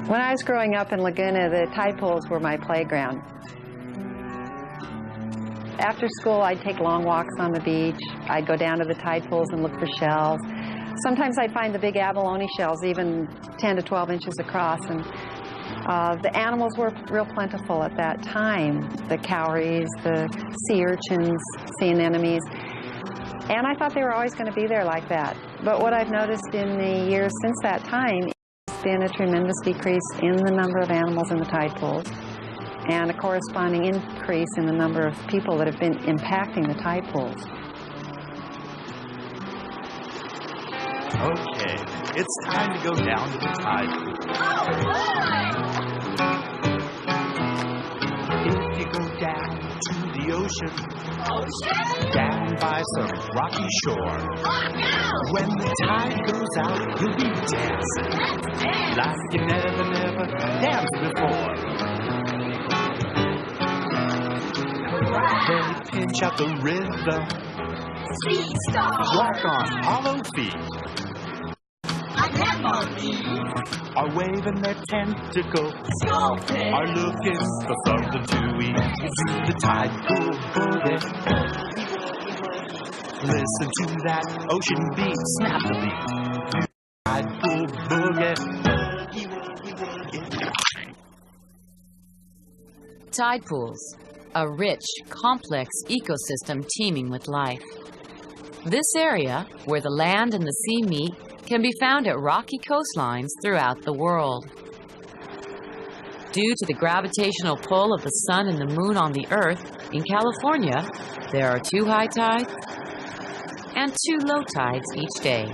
When I was growing up in Laguna, the tide pools were my playground. After school, I'd take long walks on the beach. I'd go down to the tide pools and look for shells. Sometimes I'd find the big abalone shells, even 10 to 12 inches across. And the animals were real plentiful at that time. The cowries, the sea urchins, sea anemones. And I thought they were always going to be there like that. But what I've noticed in the years since that time has been a tremendous decrease in the number of animals in the tide pools and a corresponding increase in the number of people that have been impacting the tide pools. Okay, it's time to go down to the tide pool. If you go down to the ocean, down by some rocky shore, when the tide goes out, you'll be dancing like you never danced before. They pinch out the rhythm, walk on hollow feet, are waving their tentacles, are looking for something to eat. Do the tide pool boogie. Listen to that ocean beat, snap the beat. Do the tide pool boogie. Tide pools, a rich, complex ecosystem teeming with life. This area, where the land and the sea meet, can be found at rocky coastlines throughout the world. Due to the gravitational pull of the sun and the moon on the Earth, in California, there are 2 high tides and 2 low tides each day.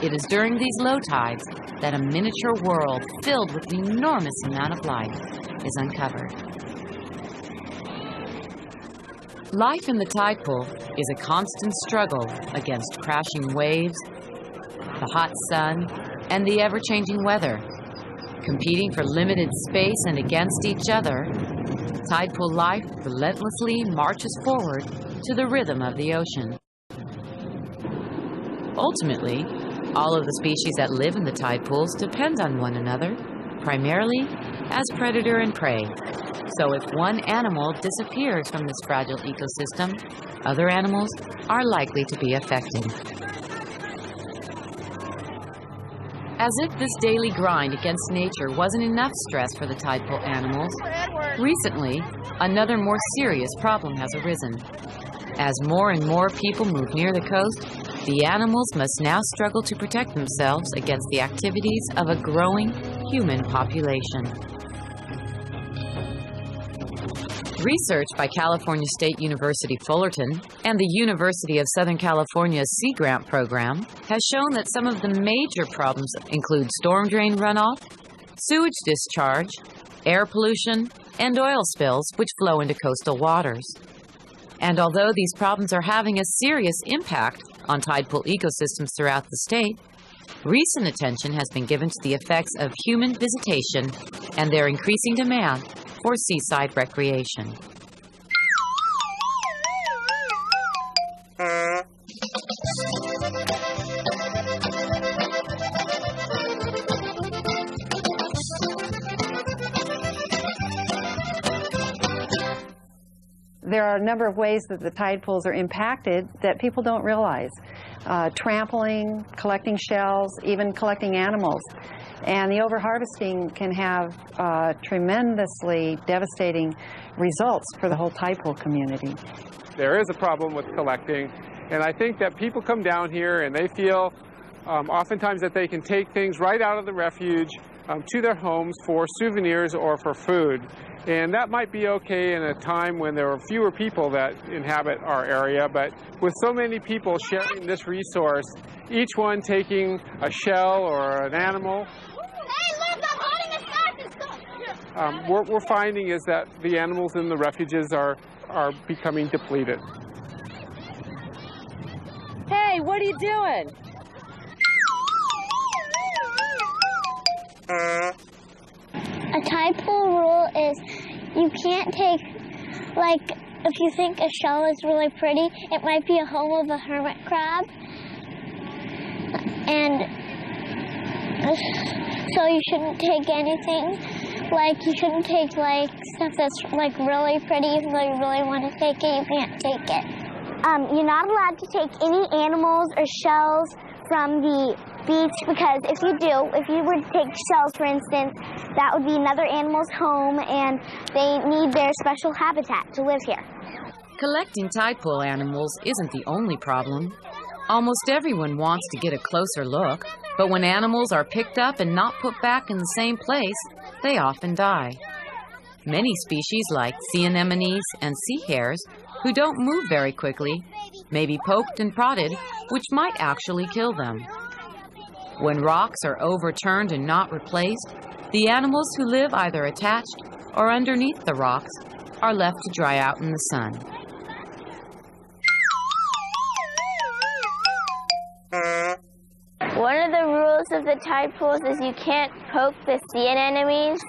It is during these low tides that a miniature world filled with an enormous amount of life is uncovered. Life in the tide pool is a constant struggle against crashing waves, the hot sun, and the ever-changing weather. Competing for limited space and against each other, tide pool life relentlessly marches forward to the rhythm of the ocean. Ultimately, all of the species that live in the tide pools depend on one another, primarily as predator and prey. So if one animal disappears from this fragile ecosystem, other animals are likely to be affected. As if this daily grind against nature wasn't enough stress for the tide pool animals, recently, another more serious problem has arisen. As more and more people move near the coast, the animals must now struggle to protect themselves against the activities of a growing human population. Research by California State University Fullerton and the University of Southern California's Sea Grant program has shown that some of the major problems include storm drain runoff, sewage discharge, air pollution, and oil spills which flow into coastal waters. And although these problems are having a serious impact on tide pool ecosystems throughout the state, recent attention has been given to the effects of human visitation and their increasing demand for seaside recreation. There are a number of ways that the tide pools are impacted that people don't realize. Trampling, collecting shells, even collecting animals. And the overharvesting can have tremendously devastating results for the whole tide pool community. There is a problem with collecting, and I think that people come down here and they feel oftentimes that they can take things right out of the refuge to their homes for souvenirs or for food. And that might be okay in a time when there are fewer people that inhabit our area, but with so many people sharing this resource, each one taking a shell or an animal, what we're finding is that the animals in the refuges are becoming depleted. Hey, what are you doing? A tide pool rule is you can't take, like, if you think a shell is really pretty, it might be a home of a hermit crab. And So you shouldn't take anything. Like, you shouldn't take, like, stuff that's, like, really pretty. Even though you really want to take it, you can't take it. You're not allowed to take any animals or shells from the beach, because if you were to take shells, for instance, that would be another animal's home, and they need their special habitat to live here. Collecting tide pool animals isn't the only problem. Almost everyone wants to get a closer look, but when animals are picked up and not put back in the same place, they often die. Many species like sea anemones and sea hares, who don't move very quickly, may be poked and prodded, which might actually kill them. When rocks are overturned and not replaced, the animals who live either attached or underneath the rocks are left to dry out in the sun. One of the rules of the tide pools is you can't poke the sea anemones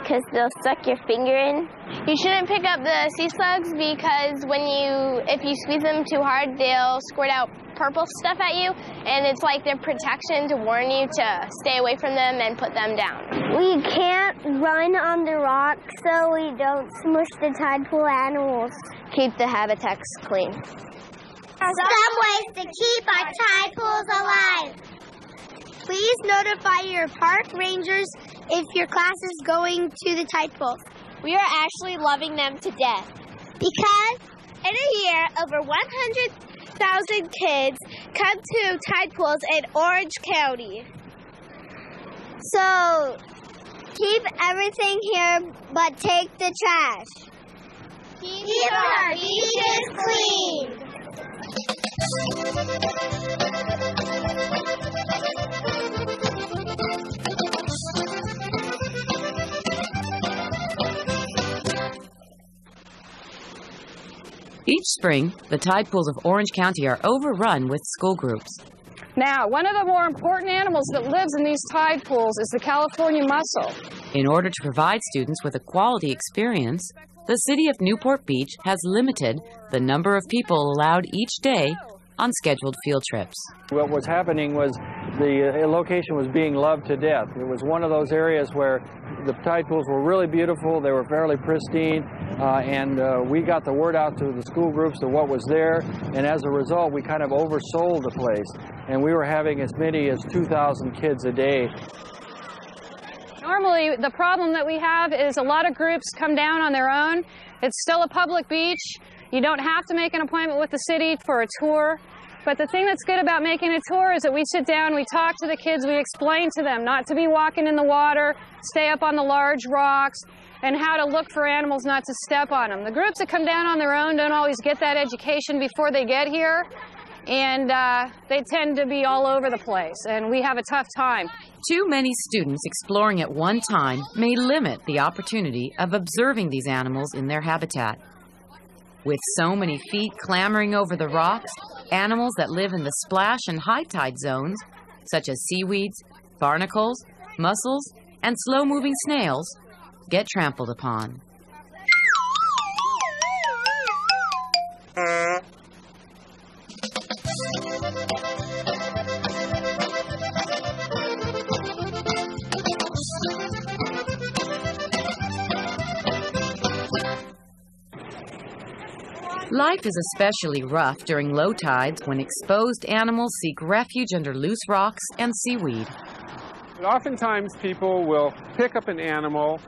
because they'll suck your finger in. You shouldn't pick up the sea slugs because if you squeeze them too hard, they'll squirt out purple stuff at you, and it's like their protection to warn you to stay away from them and put them down. We can't run on the rocks so we don't smush the tide pool animals. Keep the habitats clean. Some ways to keep our tide pools alive. Please notify your park rangers if your class is going to the tide pools. We are actually loving them to death. Because in a year, over 100,000 kids come to tide pools in Orange County. So keep everything here, but take the trash. Keep our beaches clean. Each spring, the tide pools of Orange County are overrun with school groups. Now, one of the more important animals that lives in these tide pools is the California mussel. In order to provide students with a quality experience, the city of Newport Beach has limited the number of people allowed each day on scheduled field trips. What was happening was the location was being loved to death. It was one of those areas where the tide pools were really beautiful, they were fairly pristine, and we got the word out to the school groups of what was there, and as a result we kind of oversold the place, and we were having as many as 2,000 kids a day. Normally, the problem that we have is a lot of groups come down on their own. It's still a public beach. You don't have to make an appointment with the city for a tour. But the thing that's good about making a tour is that we sit down, we talk to the kids, we explain to them not to be walking in the water, stay up on the large rocks, and how to look for animals, not to step on them. The groups that come down on their own don't always get that education before they get here, and they tend to be all over the place, and we have a tough time. Too many students exploring at one time may limit the opportunity of observing these animals in their habitat. With so many feet clambering over the rocks, animals that live in the splash and high tide zones, such as seaweeds, barnacles, mussels, and slow-moving snails, get trampled upon. Life is especially rough during low tides when exposed animals seek refuge under loose rocks and seaweed. Oftentimes people will pick up an animal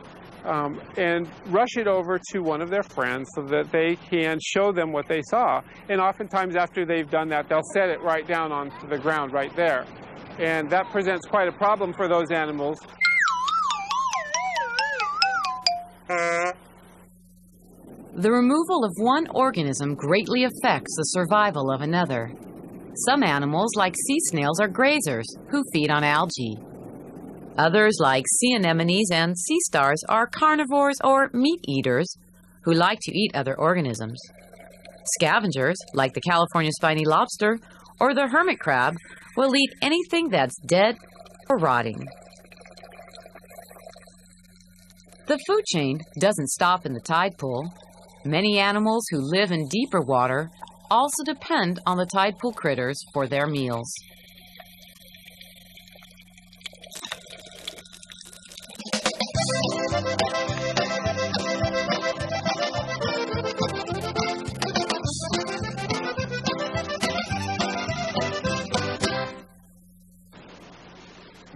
and rush it over to one of their friends so that they can show them what they saw. And oftentimes after they've done that, they'll set it right down onto the ground right there. And that presents quite a problem for those animals. The removal of one organism greatly affects the survival of another. Some animals, like sea snails, are grazers who feed on algae. Others, like sea anemones and sea stars, are carnivores or meat eaters who like to eat other organisms. Scavengers, like the California spiny lobster or the hermit crab, will eat anything that's dead or rotting. The food chain doesn't stop in the tide pool. Many animals who live in deeper water also depend on the tide pool critters for their meals.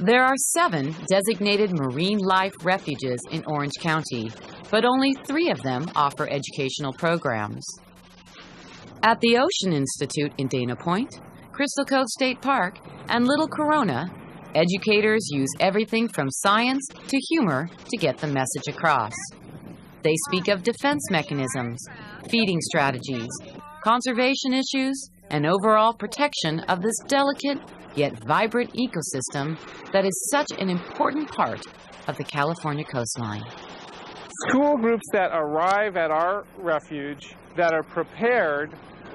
There are 7 designated marine life refuges in Orange County, but only 3 of them offer educational programs. At the Ocean Institute in Dana Point, Crystal Cove State Park, and Little Corona, educators use everything from science to humor to get the message across. They speak of defense mechanisms, feeding strategies, conservation issues, and overall protection of this delicate yet vibrant ecosystem that is such an important part of the California coastline. School groups that arrive at our refuge that are prepared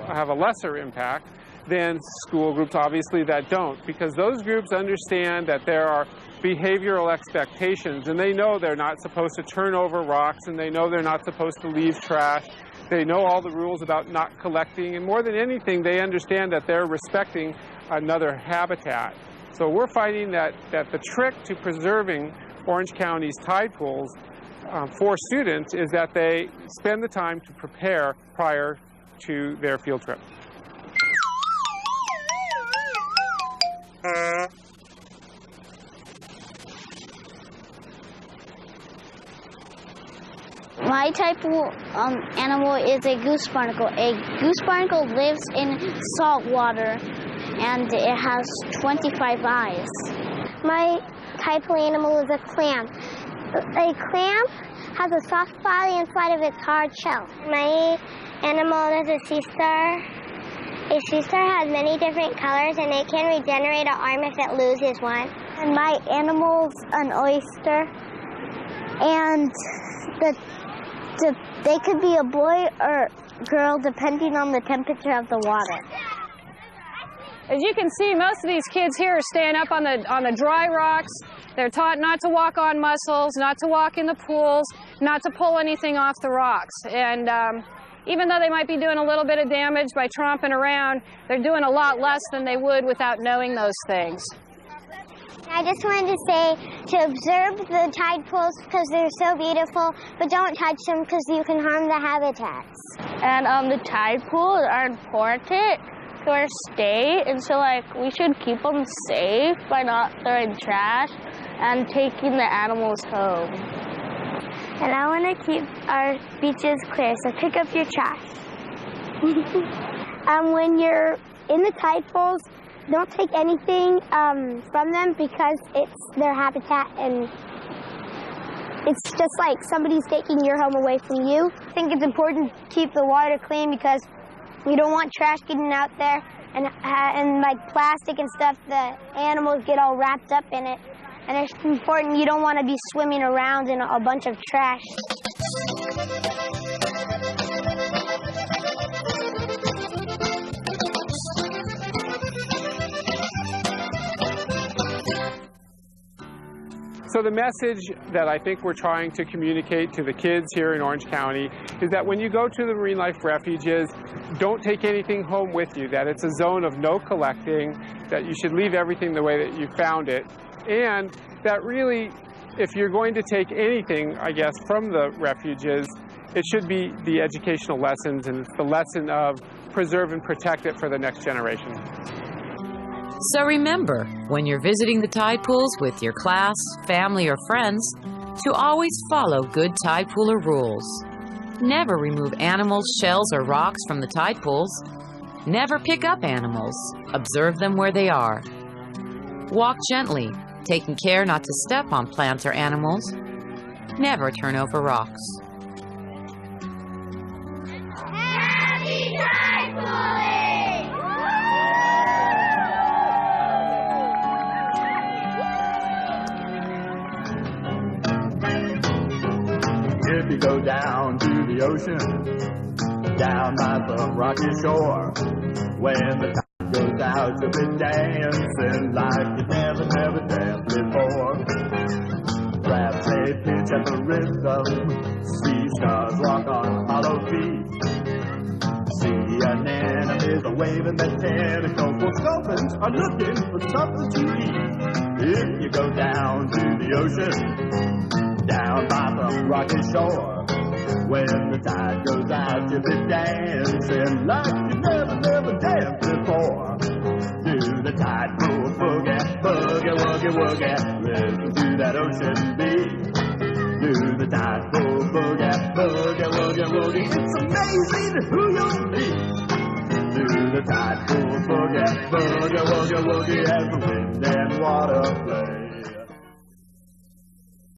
have a lesser impact than school groups, obviously, that don't, because those groups understand that there are behavioral expectations, and they know they're not supposed to turn over rocks, and they know they're not supposed to leave trash. They know all the rules about not collecting, and more than anything, they understand that they're respecting another habitat. So we're finding that the trick to preserving Orange County's tide pools for students is that they spend the time to prepare prior to their field trip. My type of animal is a goose barnacle. A goose barnacle lives in salt water, and it has 25 eyes. My type of animal is a clam. A clam has a soft body inside of its hard shell. My animal is a sea star. A sea star has many different colors, and it can regenerate an arm if it loses one. And my animal's an oyster, and they could be a boy or girl depending on the temperature of the water. As you can see, most of these kids here are staying up on the dry rocks. They're taught not to walk on mussels, not to walk in the pools, not to pull anything off the rocks. And even though they might be doing a little bit of damage by tromping around, they're doing a lot less than they would without knowing those things. I just wanted to say to observe the tide pools because they're so beautiful, but don't touch them because you can harm the habitats. And the tide pools are important to our state, and so we should keep them safe by not throwing trash and taking the animals home. And I want to keep our beaches clear, so pick up your trash. When you're in the tide pools, don't take anything from them because it's their habitat, and it's just like somebody's taking your home away from you. I think it's important to keep the water clean because we don't want trash getting out there, and like plastic and stuff, the animals get all wrapped up in it. And it's important, you don't want to be swimming around in a bunch of trash. So the message that I think we're trying to communicate to the kids here in Orange County is that when you go to the marine life refuges, don't take anything home with you, that it's a zone of no collecting, that you should leave everything the way that you found it, and that really, if you're going to take anything, I guess, from the refuges, it should be the educational lessons, and it's the lesson of preserve and protect it for the next generation. So remember, when you're visiting the tide pools with your class, family, or friends, to always follow good tide pooler rules. Never remove animals, shells, or rocks from the tide pools. Never pick up animals. Observe them where they are. Walk gently, taking care not to step on plants or animals. Never turn over rocks. Happy tide pooling! If you go down to the ocean, down by the rocky shore, when the tide goes out, you'll be dancing like you never danced before. Crabs they pitch at the rhythm, sea stars walk on hollow feet. Sea anemones are waving their tentacles, while sculpins are looking for something to eat. If you go down to the ocean, down by the rocky shore, when the tide goes out, you'll be dancing like you never danced before. Do the tide pool boogie, boogie woogie. woogie woogie, listen to that ocean beat. Do the tide pool boogie, boogie woogie woogie. It's amazing who you'll meet. Do the tide pool boogie, boogie woogie woogie as the wind and water play.